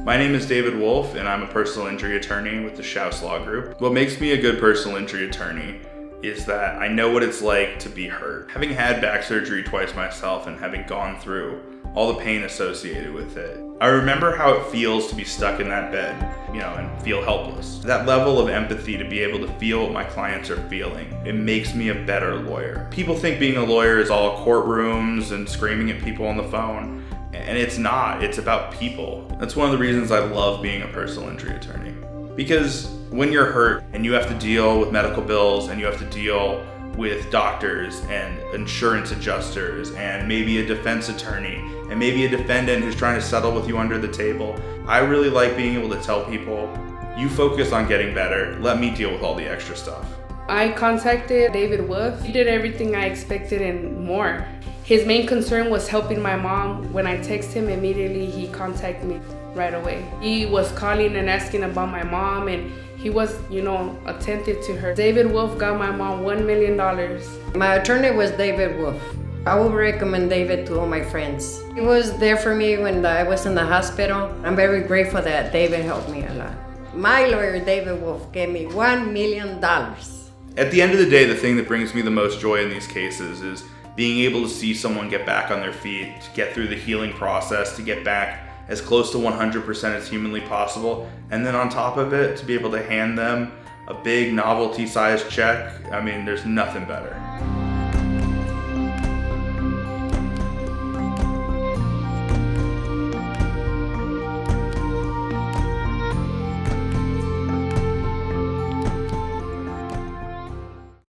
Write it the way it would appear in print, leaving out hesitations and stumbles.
My name is David Woolf, and I'm a personal injury attorney with the Shouse Law Group. What makes me a good personal injury attorney is that I know what it's like to be hurt. Having had back surgery twice myself and having gone through all the pain associated with it, I remember how it feels to be stuck in that bed, and feel helpless. That level of empathy to be able to feel what my clients are feeling, it makes me a better lawyer. People think being a lawyer is all courtrooms and screaming at people on the phone. And it's not, it's about people. That's one of the reasons I love being a personal injury attorney. Because when you're hurt and you have to deal with medical bills and you have to deal with doctors and insurance adjusters and maybe a defense attorney and maybe a defendant who's trying to settle with you under the table, I really like being able to tell people, you focus on getting better, let me deal with all the extra stuff. I contacted David Woolf. He did everything I expected and more. His main concern was helping my mom. When I texted him, immediately he contacted me right away. He was calling and asking about my mom, and he was, attentive to her. David Woolf got my mom $1 million. My attorney was David Woolf. I would recommend David to all my friends. He was there for me when I was in the hospital. I'm very grateful that David helped me a lot. My lawyer, David Woolf, gave me $1 million. At the end of the day, the thing that brings me the most joy in these cases is being able to see someone get back on their feet, to get through the healing process, to get back as close to 100% as humanly possible, and then on top of it, to be able to hand them a big novelty-sized check. I mean, there's nothing better.